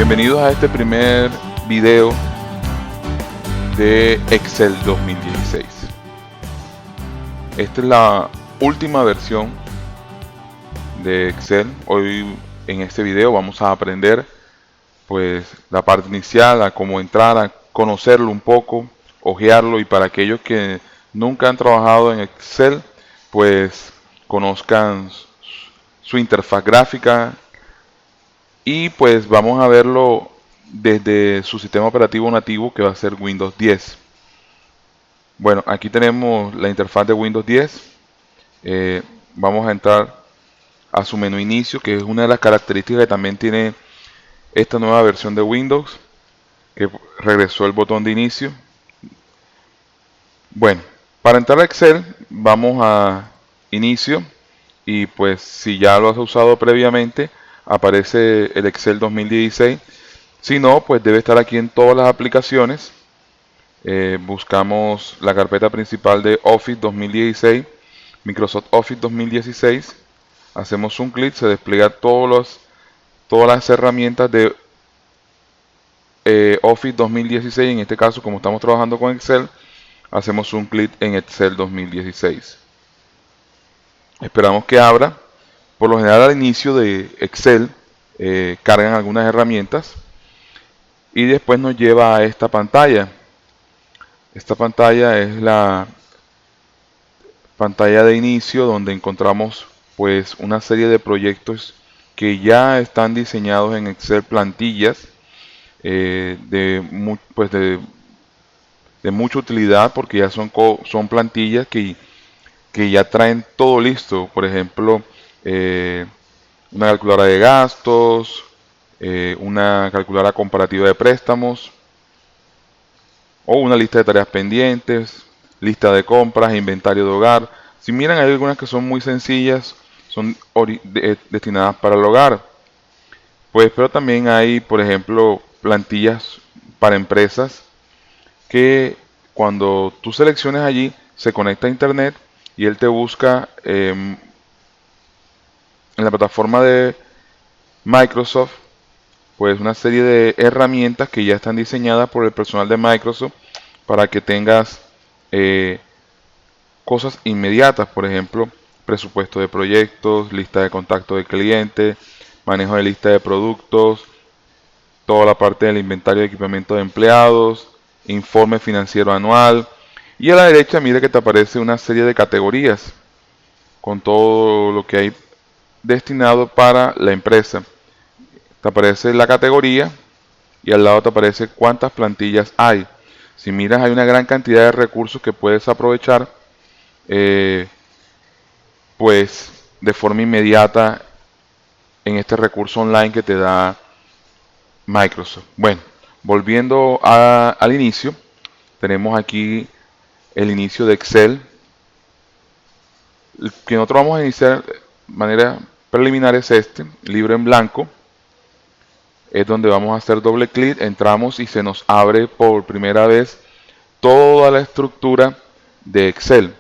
Bienvenidos a este primer video de Excel 2016. Esta es la última versión de Excel. Hoy en este video vamos a aprender pues la parte inicial, a cómo entrar, a conocerlo un poco, hojearlo, y para aquellos que nunca han trabajado en Excel pues conozcan su interfaz gráfica, y pues vamos a verlo desde su sistema operativo nativo, que va a ser Windows 10. Bueno, aquí tenemos la interfaz de Windows 10. Vamos a entrar a su menú inicio, que es una de las características que también tiene esta nueva versión de Windows, que regresó el botón de inicio. Bueno, para entrar a Excel vamos a inicio, y pues si ya lo has usado previamente aparece el Excel 2016. Si no, pues debe estar aquí en todas las aplicaciones. Buscamos la carpeta principal de Office 2016, Microsoft Office 2016. Hacemos un clic, se despliega todas las herramientas de Office 2016. En este caso, como estamos trabajando con Excel, hacemos un clic en Excel 2016. Esperamos que abra. Por lo general, al inicio de Excel cargan algunas herramientas y después nos lleva a esta pantalla. Esta pantalla es la pantalla de inicio, donde encontramos pues una serie de proyectos que ya están diseñados en Excel, plantillas de mucha utilidad, porque ya son plantillas que ya traen todo listo. Por ejemplo, una calculadora de gastos, una calculadora comparativa de préstamos, o una lista de tareas pendientes, lista de compras, inventario de hogar. Si miran, hay algunas que son muy sencillas, son destinadas para el hogar. Pues, pero también hay, por ejemplo, plantillas para empresas, que cuando tú selecciones allí, se conecta a internet y él te busca en la plataforma de Microsoft pues una serie de herramientas que ya están diseñadas por el personal de Microsoft para que tengas cosas inmediatas. Por ejemplo, presupuesto de proyectos, lista de contacto de clientes, manejo de lista de productos, toda la parte del inventario de equipamiento de empleados, informe financiero anual. Y a la derecha, mire que te aparece una serie de categorías con todo lo que hay destinado para la empresa. Te aparece la categoría y al lado te aparece cuántas plantillas hay. Si miras, hay una gran cantidad de recursos que puedes aprovechar pues de forma inmediata en este recurso online que te da Microsoft. Bueno, volviendo al inicio, tenemos aquí el inicio de Excel. El que nosotros vamos a iniciar de manera preliminar es este, libro en blanco. Es donde vamos a hacer doble clic, entramos y se nos abre por primera vez toda la estructura de Excel.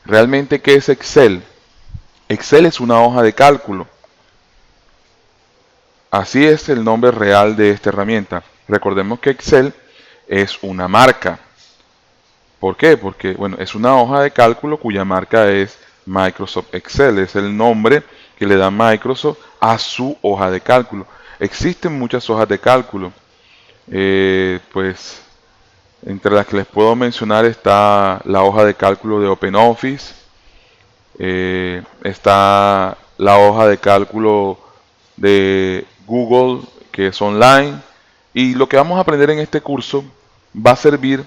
¿Realmente qué es Excel? Excel es una hoja de cálculo. Así es el nombre real de esta herramienta. Recordemos que Excel es una marca. ¿Por qué? Porque bueno, es una hoja de cálculo cuya marca es Microsoft Excel. Es el nombre que le da Microsoft a su hoja de cálculo. Existen muchas hojas de cálculo. Pues entre las que les puedo mencionar está la hoja de cálculo de OpenOffice. Está la hoja de cálculo de Google, que es online. Y lo que vamos a aprender en este curso va a servir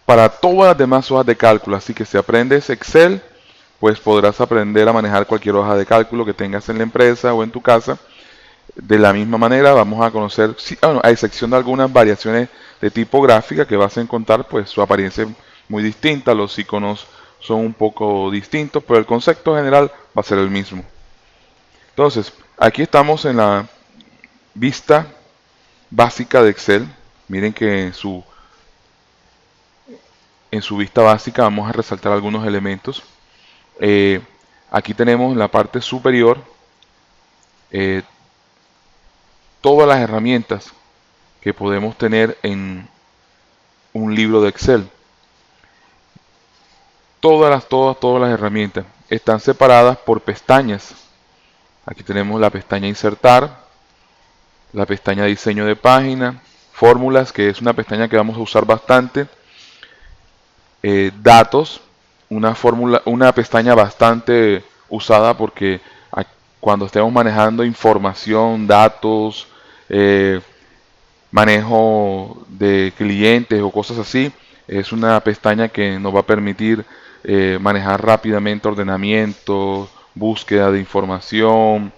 para todas las demás hojas de cálculo. Así que si aprendes Excel, pues podrás aprender a manejar cualquier hoja de cálculo que tengas en la empresa o en tu casa. De la misma manera vamos a conocer, a excepción de algunas variaciones de tipográfica que vas a encontrar, pues su apariencia es muy distinta, los iconos son un poco distintos, pero el concepto general va a ser el mismo. Entonces, aquí estamos en la vista básica de Excel. Miren que en su vista básica vamos a resaltar algunos elementos. Aquí tenemos en la parte superior todas las herramientas que podemos tener en un libro de Excel. Todas las herramientas están separadas por pestañas. Aquí tenemos la pestaña Insertar, la pestaña Diseño de página, Fórmulas, que es una pestaña que vamos a usar bastante, Datos, una pestaña bastante usada porque cuando estemos manejando información, datos, manejo de clientes o cosas así, es una pestaña que nos va a permitir manejar rápidamente ordenamiento, búsqueda de información,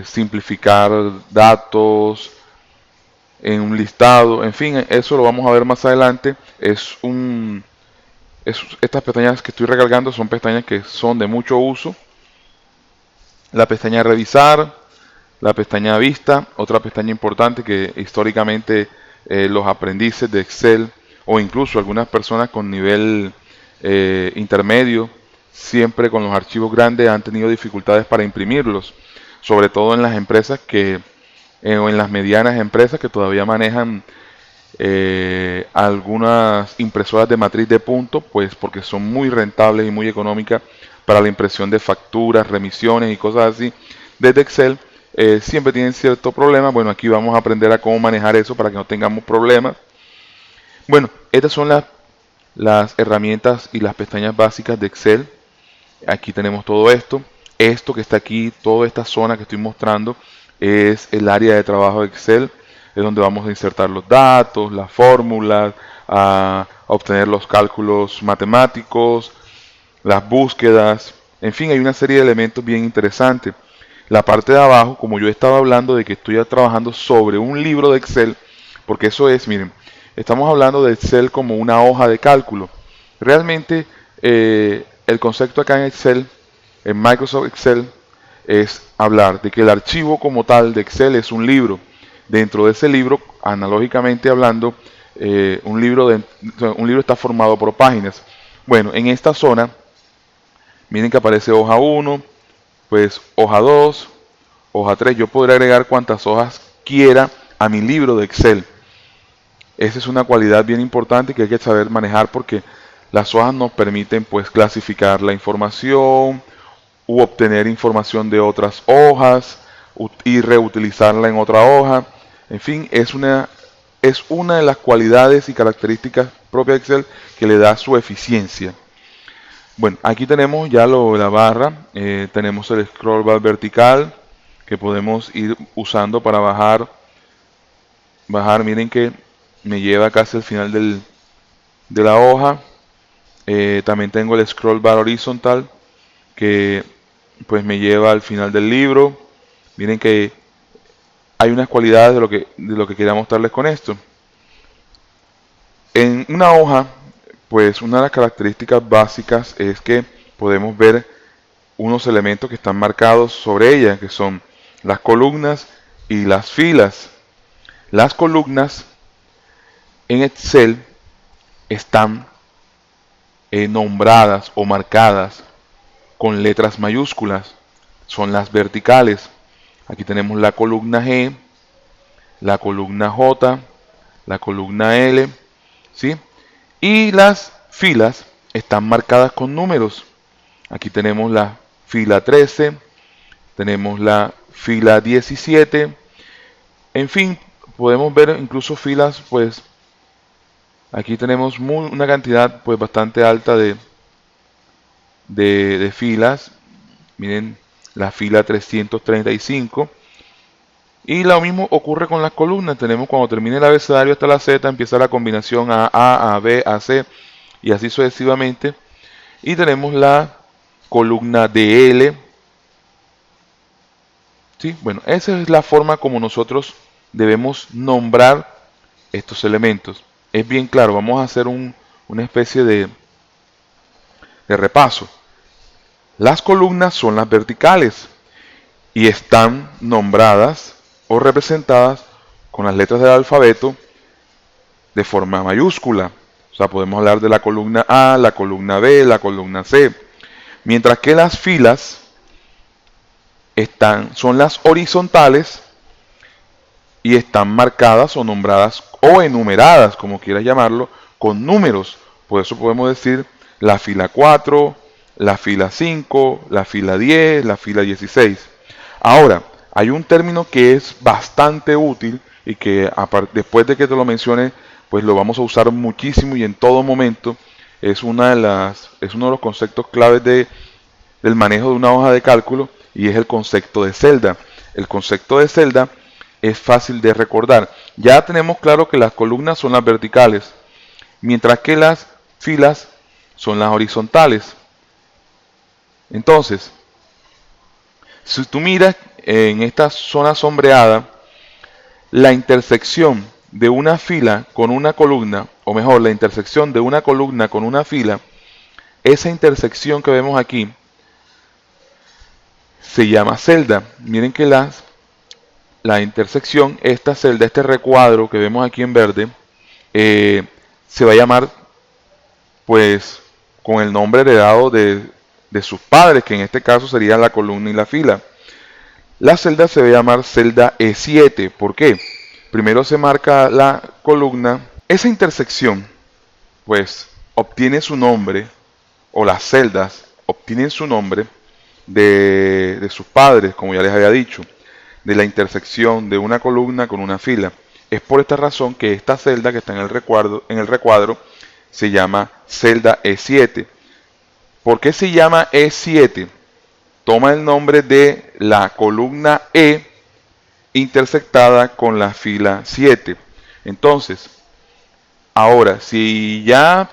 simplificar datos en un listado, en fin, eso lo vamos a ver más adelante. Estas pestañas que estoy recargando son pestañas que son de mucho uso. La pestaña Revisar, la pestaña Vista, otra pestaña importante que históricamente los aprendices de Excel o incluso algunas personas con nivel intermedio, siempre con los archivos grandes han tenido dificultades para imprimirlos, sobre todo en las empresas o en las medianas empresas que todavía manejan algunas impresoras de matriz de punto, pues porque son muy rentables y muy económicas para la impresión de facturas, remisiones y cosas así desde Excel. Siempre tienen cierto problema. Bueno, aquí vamos a aprender a cómo manejar eso para que no tengamos problemas. Bueno, estas son las herramientas y las pestañas básicas de Excel. Aquí tenemos todo esto. Esto que está aquí, toda esta zona que estoy mostrando, es el área de trabajo de Excel. Es donde vamos a insertar los datos, las fórmulas, a obtener los cálculos matemáticos, las búsquedas. En fin, hay una serie de elementos bien interesantes. La parte de abajo, como yo estaba hablando de que estoy trabajando sobre un libro de Excel, porque eso es, miren, estamos hablando de Excel como una hoja de cálculo. Realmente el concepto acá en Excel, en Microsoft Excel, es hablar de que el archivo como tal de Excel es un libro. Dentro de ese libro, analógicamente hablando, un libro está formado por páginas. Bueno, en esta zona, miren que aparece hoja 1, pues hoja 2, hoja 3. Yo podré agregar cuantas hojas quiera a mi libro de Excel. Esa es una cualidad bien importante que hay que saber manejar porque las hojas nos permiten pues clasificar la información u obtener información de otras hojas y reutilizarla en otra hoja. En fin, es una de las cualidades y características propias de Excel que le da su eficiencia. Bueno, aquí tenemos ya la barra, tenemos el scroll bar vertical que podemos ir usando para bajar. Miren que me lleva casi al final de la hoja. También tengo el scroll bar horizontal que pues me lleva al final del libro. Miren que hay unas cualidades de lo que quería mostrarles con esto. En una hoja, pues una de las características básicas es que podemos ver unos elementos que están marcados sobre ella, que son las columnas y las filas. Las columnas en Excel están nombradas o marcadas con letras mayúsculas, son las verticales. Aquí tenemos la columna G, la columna J, la columna L, ¿sí? Y las filas están marcadas con números. Aquí tenemos la fila 13, tenemos la fila 17, en fin, podemos ver incluso filas, pues aquí tenemos una cantidad pues bastante alta de filas. Miren la fila 335. Y lo mismo ocurre con las columnas. Tenemos cuando termine el abecedario hasta la Z, empieza la combinación A, B, A, C y así sucesivamente. Y tenemos la columna DL. ¿Sí? Bueno, esa es la forma como nosotros debemos nombrar estos elementos. Es bien claro, vamos a hacer una especie de repaso. Las columnas son las verticales y están nombradas o representadas con las letras del alfabeto de forma mayúscula. O sea, podemos hablar de la columna A, la columna B, la columna C. Mientras que las filas son las horizontales y están marcadas o nombradas o enumeradas, como quieras llamarlo, con números. Por eso podemos decir la fila 4, la fila 5, la fila 10, la fila 16. Ahora, hay un término que es bastante útil y que después de que te lo mencione, pues lo vamos a usar muchísimo y en todo momento. Es uno de los conceptos claves del manejo de una hoja de cálculo y es el concepto de celda. El concepto de celda es fácil de recordar. Ya tenemos claro que las columnas son las verticales, mientras que las filas son las horizontales. Entonces, si tú miras en esta zona sombreada, la intersección de una fila con una columna, o mejor, la intersección de una columna con una fila, esa intersección que vemos aquí se llama celda. Miren que la intersección, esta celda, este recuadro que vemos aquí en verde, se va a llamar pues con el nombre heredado de sus padres, que en este caso sería la columna y la fila. La celda se va a llamar celda E7. ¿Por qué? Primero se marca la columna. Esa intersección pues obtiene su nombre, o las celdas obtienen su nombre de sus padres, como ya les había dicho, de la intersección de una columna con una fila. Es por esta razón que esta celda que está en el recuadro se llama celda E7. ¿Por qué se llama E7? Toma el nombre de la columna E intersectada con la fila 7. Entonces, ahora, si ya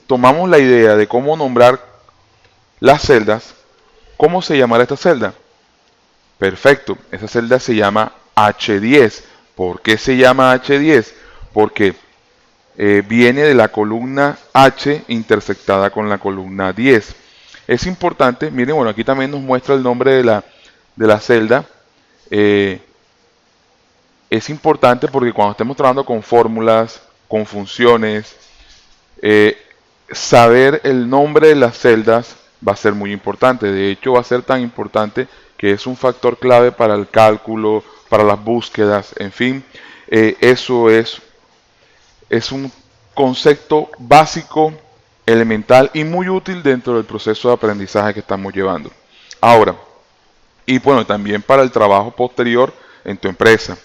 tomamos la idea de cómo nombrar las celdas, ¿cómo se llamará esta celda? Perfecto, esa celda se llama H10. ¿Por qué se llama H10? Porque viene de la columna H intersectada con la columna 10. Es importante, miren, bueno, aquí también nos muestra el nombre de la celda. Es importante porque cuando estemos trabajando con fórmulas, con funciones, saber el nombre de las celdas va a ser muy importante. De hecho, va a ser tan importante que es un factor clave para el cálculo, para las búsquedas, en fin. Eso es un concepto básico, elemental y muy útil dentro del proceso de aprendizaje que estamos llevando. Ahora, y bueno, también para el trabajo posterior en tu empresa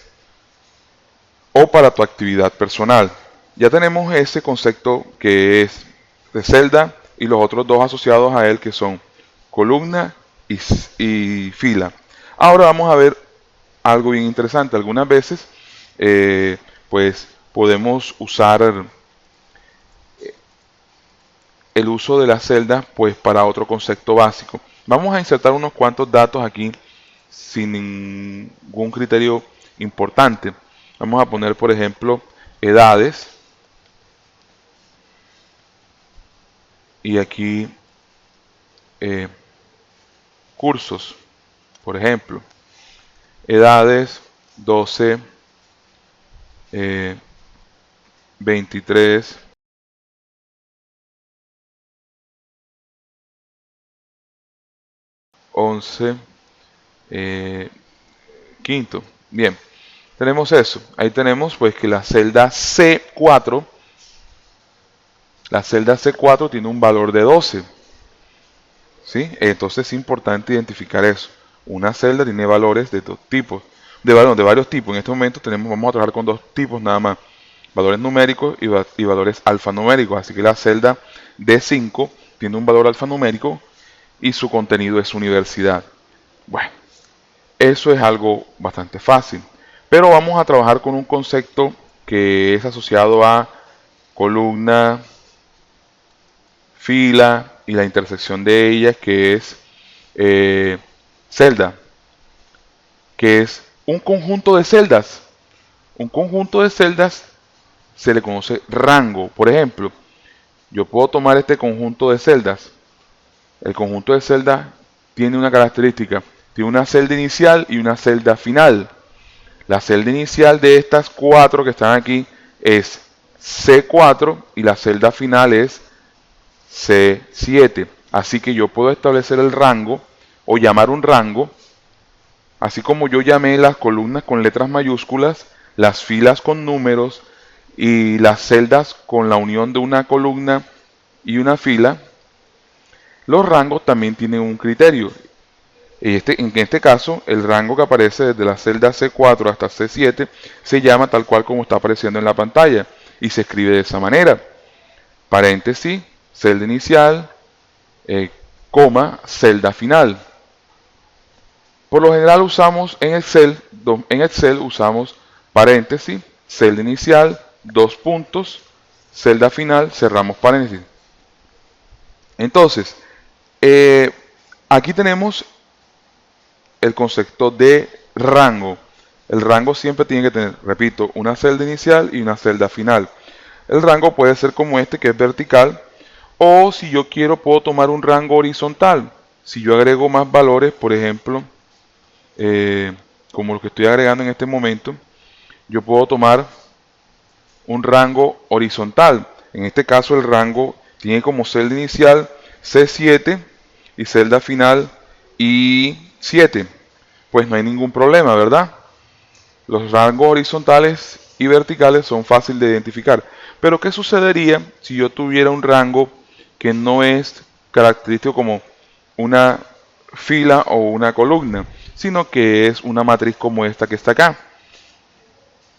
o para tu actividad personal. Ya tenemos ese concepto que es de celda y los otros dos asociados a él que son columna y fila. Ahora vamos a ver algo bien interesante. Algunas veces pues podemos usar el uso de la celda pues para otro concepto básico. Vamos a insertar unos cuantos datos aquí sin ningún criterio importante. Vamos a poner, por ejemplo, edades. Y aquí cursos, por ejemplo. Edades 12, 23, 11, quinto. Bien, tenemos eso. Ahí tenemos pues que la celda C4 tiene un valor de 12. ¿Sí? Entonces es importante identificar eso. Una celda tiene valores de dos tipos, de varios tipos. En este momento vamos a trabajar con dos tipos nada más. Valores numéricos y valores alfanuméricos. Así que la celda D5 tiene un valor alfanumérico y su contenido es universidad. Bueno, eso es algo bastante fácil. Pero vamos a trabajar con un concepto que es asociado a columna, fila y la intersección de ellas, que es celda, que es un conjunto de celdas. Un conjunto de celdas se le conoce rango. Por ejemplo, yo puedo tomar este conjunto de celdas. El conjunto de celdas tiene una característica. Tiene una celda inicial y una celda final. La celda inicial de estas cuatro que están aquí es C4 y la celda final es C7. Así que yo puedo establecer el rango o llamar un rango. Así como yo llamé las columnas con letras mayúsculas, las filas con números y las celdas con la unión de una columna y una fila, los rangos también tienen un criterio. En este caso, el rango que aparece desde la celda C4 hasta C7 se llama tal cual como está apareciendo en la pantalla y se escribe de esa manera: paréntesis, celda inicial, coma, celda final. Por lo general usamos en Excel usamos paréntesis, celda inicial, dos puntos, celda final, cerramos paréntesis. Entonces, aquí tenemos el concepto de rango. El rango siempre tiene que tener, repito, una celda inicial y una celda final. El rango puede ser como este, que es vertical, o si yo quiero puedo tomar un rango horizontal. Si yo agrego más valores, por ejemplo, como lo que estoy agregando en este momento, yo puedo tomar un rango horizontal. En este caso el rango tiene como celda inicial C7 y celda final I7. Pues no hay ningún problema, ¿verdad? Los rangos horizontales y verticales son fáciles de identificar. Pero ¿qué sucedería si yo tuviera un rango que no es característico como una fila o una columna, sino que es una matriz como esta que está acá?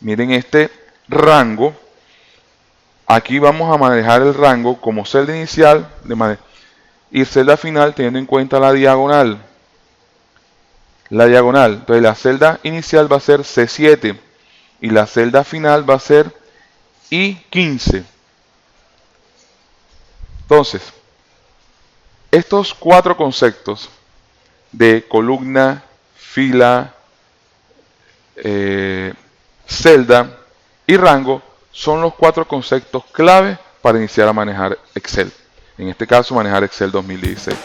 Miren este rango. Aquí vamos a manejar el rango como celda inicial y celda final teniendo en cuenta la diagonal. Entonces la celda inicial va a ser C7 y la celda final va a ser I15. Entonces, estos cuatro conceptos de columna, fila, celda y rango son los cuatro conceptos clave para iniciar a manejar Excel. En este caso, manejar Excel 2016.